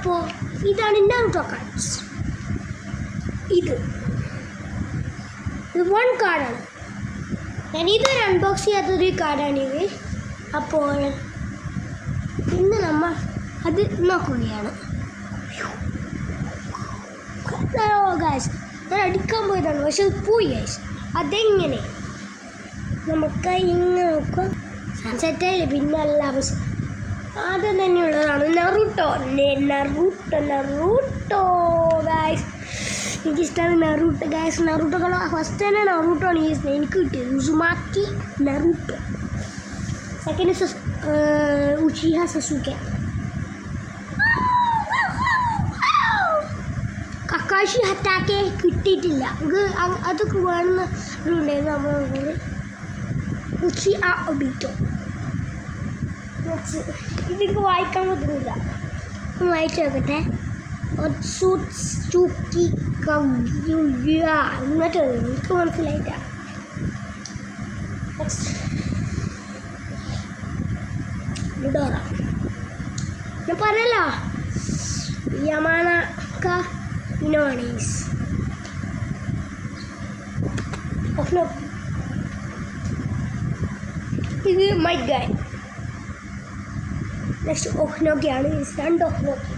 അപ്പോൾ ഇതാണ് നാറുട്ടോ കാർഡ്സ്. ഇത് 1 കാർഡാണ്. ഞാനിതൊരു അൺബോക്സ് ചെയ്യാത്തൊരു കാർഡാണിത്. അപ്പോൾ ഇന്ന് നമ്മൾ അത് നോക്കുകയാണ്. ഗായ്സ്, ഞാൻ അടിക്കാൻ പോയതാണ്, പക്ഷെ അത് പോയി ഗായ്സ്. അതെങ്ങനെ നമുക്ക് ഇങ്ങനെ നോക്കാം. സൺസെറ്റായില്ലേ, പിന്നെ അല്ല. പക്ഷെ ആദ്യം തന്നെയുള്ളതാണ് നറൂട്ടോ ഗായ്സ്. എനിക്കിഷ്ടമാണ് നറൂട്ടോ ഗായ്സ്. നറൂട്ടോ ഫസ്റ്റ് തന്നെ നറൂട്ടോ ആണ് എനിക്ക് കിട്ടിയത്. Uzumaki Naruto. Second Uchiha Sasuke. Kakashi Hatake കിട്ടിയിട്ടില്ല. അതൊക്കെ വേണമെന്നുണ്ടായിരുന്നു. നമ്മൾ ഉച്ചി ആ ഒബിറ്റോ. ഇതെനിക്ക് വായിക്കാൻ പറ്റുന്നില്ല. വായിച്ചു നോക്കട്ടെ. എന്നിട്ട് എനിക്ക് മനസ്സിലായിട്ട. ലുഡോറ ഞാൻ പറഞ്ഞല്ലോ. യമാനക്ക ഇനോണീസ്. ഇത് മൈ ഗൈ. നെക്സ്റ്റ് ഒഹ്നോക്കിയാണ്. 2 ഒഹ്നോക്കി.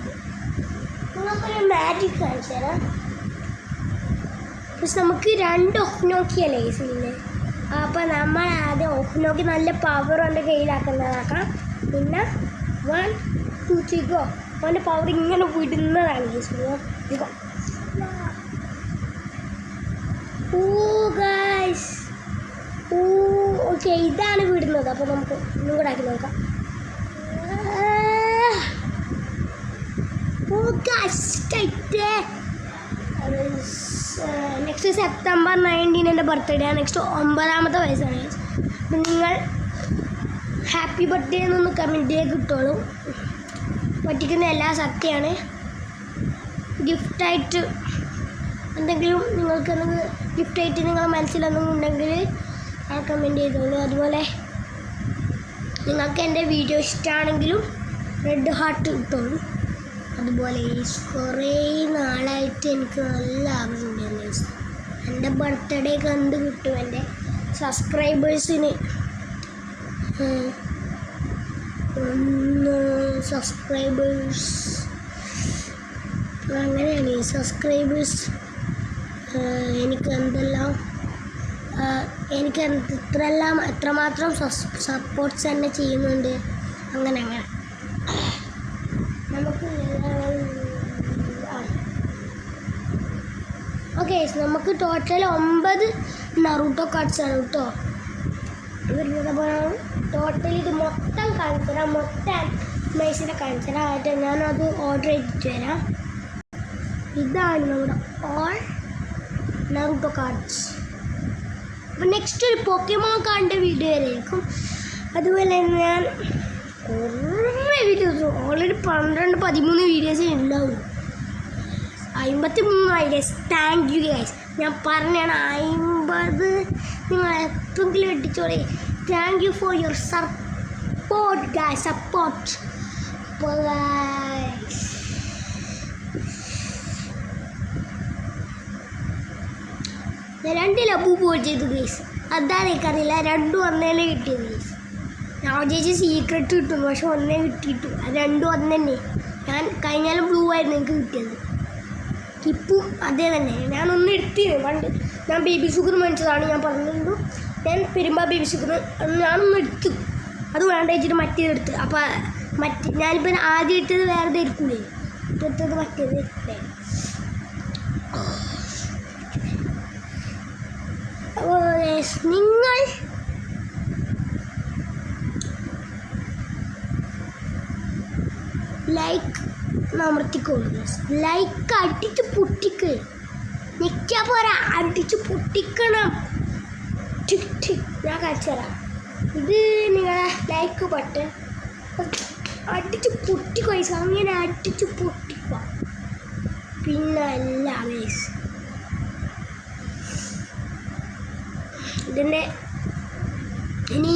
നമുക്കൊരു മാജിക് കാണിച്ചു തരാം. പക്ഷെ നമുക്ക് 2 ഒഹ്നോക്കിയല്ലേ ഈ സീനിൽ. അപ്പോൾ നമ്മൾ ആദ്യം ഒഹ്നോക്കി നല്ല പവർ അവൻ്റെ കയ്യിലാക്കുന്നതാക്കാം. പിന്നെ 1 2 3 ഗോ. അവൻ്റെ പവർ ഇങ്ങനെ വിടുന്നതാണ് ഈ സീനിൽ. ഇതോ ഗൈസ്. ഓക്കെ, ഇതാണ് വിടുന്നത്. അപ്പോൾ നമുക്ക് ഒന്നും കൂടെ ആക്കി നോക്കാം. നെക്സ്റ്റ് സെപ്റ്റംബർ 19 എൻ്റെ ബർത്ത്ഡേ ആണ്. നെക്സ്റ്റ് 9ാമത്തെ വയസ്സാണ്. അപ്പം നിങ്ങൾ ഹാപ്പി ബർത്ത്ഡേ എന്നൊന്ന് കമൻറ്റ് ചെയ്ത് കിട്ടുള്ളൂ. പറ്റിക്കുന്ന എല്ലാ സത്യമാണ്. ഗിഫ്റ്റായിട്ട് എന്തെങ്കിലും നിങ്ങൾക്ക് ഗിഫ്റ്റായിട്ട് നിങ്ങളുടെ മനസ്സിലൊന്നും ഉണ്ടെങ്കിൽ ആ കമൻറ്റ് ചെയ്തോളൂ. അതുപോലെ നിങ്ങൾക്ക് എൻ്റെ വീഡിയോ ഇഷ്ടമാണെങ്കിലും റെഡ് ഹാർട്ട് കിട്ടുള്ളൂ. അതുപോലെ കുറേ നാളായിട്ട് എനിക്ക് നല്ല ആഗ്രഹമുണ്ടായിരുന്നു എൻ്റെ ബർത്ത്ഡേക്ക് എന്ത് കിട്ടും. എൻ്റെ സബ്സ്ക്രൈബേഴ്സിന് അങ്ങനെയാണ് സബ്സ്ക്രൈബേഴ്സ്. എനിക്ക് എന്തെല്ലാം എനിക്ക് എത്രമാത്രം സപ്പോർട്ട്സ് തന്നെ ചെയ്യുന്നുണ്ട്. അങ്ങനെ നമുക്ക് ഓക്കെ. നമുക്ക് ടോട്ടൽ 9 നറൂട്ടോ കാർഡ്സാണ് കേട്ടോ വരുന്നത്. അപ്പോൾ ടോട്ടൽ ഇത് മൊത്തം കാണിച്ചു തരാം. മൊത്തം മൈസിനെ കാണിച്ചു തരാം. ആയിട്ട് ഞാനത് ഓർഡർ ചെയ്തിട്ട് വരാം. ഇതാണ് നമ്മുടെ ഓൾ നറൂട്ടോ കാർഡ്സ്. അപ്പോൾ നെക്സ്റ്റ് ഒരു പോക്കീമോൺ കാർഡിൻ്റെ വീഡിയോ ആയിരിക്കും. അതുപോലെ ഞാൻ കുറേ വീഡിയോസ് ഓൾറെഡി 12-13 വീഡിയോസ് ഉണ്ടാവും. 53 ഐഡിയാസ്. Thank you guys. ഞാൻ പറഞ്ഞാണ് 50 നിങ്ങൾ എപ്പോഴെങ്കിലും എത്തിച്ചോളി. Thank you for your support guys. Support ഞാൻ 2 ലബു പോൾ ചെയ്തു ഗൈസ്. അതാണ് എനിക്കറിയില്ല. 2 ഒന്നേലേ കിട്ടിയത് ഗൈസ്. ഞാൻ ചേച്ചി സീക്രട്ട് കിട്ടും, പക്ഷെ ഒന്നേ കിട്ടിയിട്ടു. 2 ഒന്ന് തന്നെ. ഞാൻ കഴിഞ്ഞാലും ബ്ലൂ ആയിരുന്നു എനിക്ക് കിട്ടിയത്. ഇപ്പം അതേ തന്നെ. ഞാനൊന്ന് എടുത്തിരുന്നു പണ്ട്. ഞാൻ ബേബി ഷുഗർ മേടിച്ചതാണ്. ഞാൻ പറഞ്ഞിട്ടുണ്ടു. ഞാൻ പെരുമ്പാ ബേബി ഷുഗർ ഞാനൊന്ന് എടുത്തു. അത് വേണ്ട വെച്ചിട്ട് മറ്റേതെടുത്ത്. അപ്പോൾ ഞാനിപ്പോൾ ആദ്യം എടുത്തത് വേറെ എടുക്കൂലേ. എടുത്തത് മറ്റേത് എടുത്തേ. അപ്പോൾ നിങ്ങൾ ലൈക്ക് അമർത്തിക്കോളൂ. ലൈക്ക് അടിച്ച് പൊട്ടിക്ക്. നിൽക്കാൻ പോരാ, അടിച്ച് പൊട്ടിക്കണം. ഞാൻ കാണിച്ചു തരാം. ഇത് നിങ്ങളെ ലൈക്ക് ബട്ടൺ അടിച്ച് പൊട്ടിക്കോ. അങ്ങനെ അടിച്ച് പൊട്ടിക്കുക. പിന്നെ എല്ലാ വേസ് ഇതിൻ്റെ ഇനി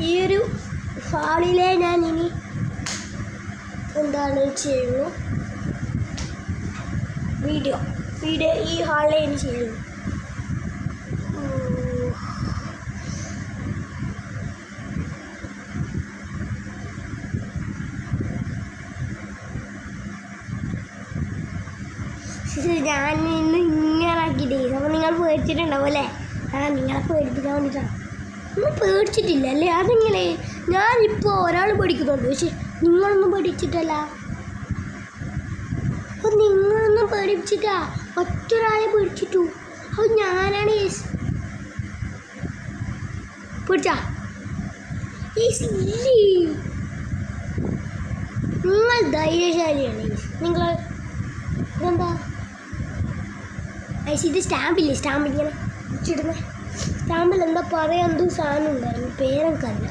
ഈ ഒരു ഹാളിലെ ഞാൻ ഇനി എന്താണ് ചെയ്യുന്നു വീഡിയോ ഈ ഹാളിൽ ചെയ്യുന്നു. ഞാൻ ഇന്ന് ഇങ്ങനെ ആക്കിയിട്ടേ അപ്പോൾ നിങ്ങൾ പേടിച്ചിട്ടുണ്ടാവും അല്ലേ? നിങ്ങളെ പേടിപ്പിക്കാൻ വേണ്ടിയിട്ടാണ്. നിങ്ങൾ പേടിച്ചിട്ടില്ല അല്ലേ? അതെങ്ങനെ? ഞാനിപ്പോൾ ഒരാൾ പേടിക്കുന്നുണ്ട്, പക്ഷെ നിങ്ങളൊന്നും പേടിച്ചിട്ടല്ല. അപ്പോൾ നിങ്ങളൊന്നും പേടിപ്പിച്ചിട്ടാ, ഒറ്റൊരാളെ പേടിച്ചിട്ടു. അപ്പോൾ ഞാനാണ് പേടിച്ചാ നിങ്ങൾ ധൈര്യശാലിയാണ്. നിങ്ങൾ ഇതെന്താ ഇത് സ്റ്റാമ്പില്ലേ? സ്റ്റാമ്പ് ഇങ്ങനെ വെച്ചിടുന്ന സ്റ്റാമ്പിൽ എന്താ പറയുക, എന്തോ സാധനം ഉണ്ടായിരുന്നു, പേരൊക്കെയല്ല.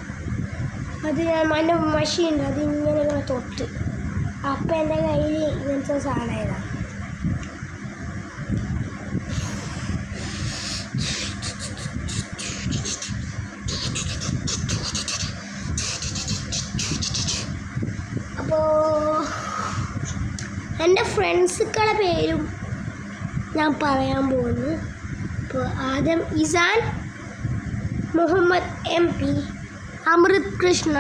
അത് ഞാൻ എൻ്റെ മഷിയുണ്ട്, അത് ഇങ്ങനെ തൊട്ട് അപ്പം എൻ്റെ കയ്യിൽ ഇങ്ങനത്തെ സാധനമായതാണ്. അപ്പോൾ എൻ്റെ ഫ്രണ്ട്സുക്കളുടെ പേരും ഞാൻ പറയാൻ പോകുന്നു. അപ്പോൾ ആദ്യം ഇസാൻ, മുഹമ്മദ് MP, അമൃത് കൃഷ്ണ,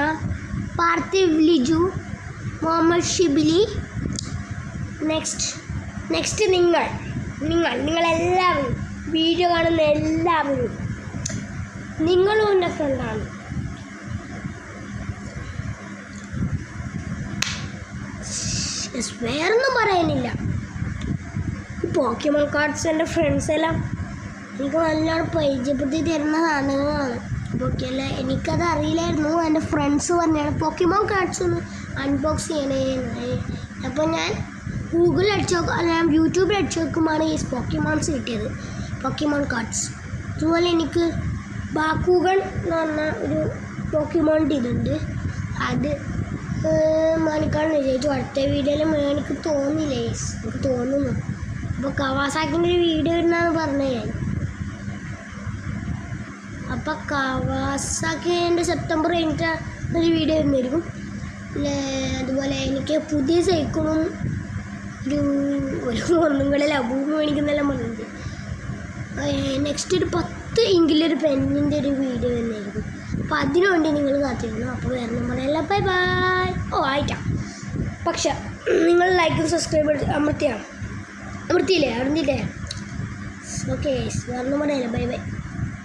പാർത്ഥിവ് ലിജു, മുഹമ്മദ് ഷിബിലി. നെക്സ്റ്റ് നിങ്ങളെല്ലാവരും, വീഡിയോ കാണുന്ന എല്ലാവരും, നിങ്ങളും എൻ്റെ ഫ്രണ്ടാണ്. വേറൊന്നും പറയാനില്ല. പോക്കിമോൺ കാർഡ്സ് എൻ്റെ ഫ്രണ്ട്സെല്ലാം എനിക്ക് നല്ലോണം പരിചയപ്പെടുത്തി തരുന്ന സാധനങ്ങളാണ്. ഓക്കെയല്ല, എനിക്കത് അറിയില്ലായിരുന്നു. എൻ്റെ ഫ്രണ്ട്സ് പറഞ്ഞാണ് പോക്കിമോൺ കാർഡ്സ് ഒന്ന് അൺബോക്സ് ചെയ്യണേ. അപ്പോൾ ഞാൻ ഗൂഗിളിൽ ഞാൻ യൂട്യൂബിൽ അടിച്ചു നോക്കുമ്പോഴാണ് ഈ പോക്കിമോൺസ് കിട്ടിയത്, പോക്കിമോൺ കാർഡ്സ്. അതുപോലെ എനിക്ക് ബാക്കുഗൺ എന്ന് പറഞ്ഞ ഒരു പോക്കിമോൺ ഇതുണ്ട്, അത് മേടിക്കാണ് വിചാരിച്ചു. അടുത്ത വീഡിയോയിൽ എനിക്ക് തോന്നിയില്ലേ, എനിക്ക് തോന്നുന്നു. അപ്പോൾ കവാസാക്കിൻ്റെ ഒരു വീഡിയോ ഇടുന്നാണ് പറഞ്ഞത് ഞാൻ. അപ്പോൾ കവാസാക്കിൻ്റെ സെപ്റ്റംബർ കഴിഞ്ഞിട്ട് ഒരു വീഡിയോ വരുന്നതായിരിക്കും. അതുപോലെ എനിക്ക് പുതിയ സൈക്കിളും ഒന്നും കൂടെ ഭൂമി മേടിക്കുന്നെല്ലാം പറഞ്ഞിട്ടുണ്ട്. നെക്സ്റ്റ് ഒരു 10 ഇഞ്ചിലൊരു പെന്നിൻ്റെ ഒരു വീഡിയോ വരുന്നതായിരിക്കും. അപ്പോൾ അതിനു വേണ്ടി നിങ്ങൾ കാത്തിരുന്നു. അപ്പോൾ വേറെ നമ്മളെല്ലാം ബൈ. ആയിട്ടാ, പക്ഷെ നിങ്ങൾ ലൈക്കും സബ്സ്ക്രൈബ് അമർത്തിയില്ലേ? അറിഞ്ഞില്ലേ? ഓക്കെ, വേറെ നമ്മളെല്ലാം ബൈ.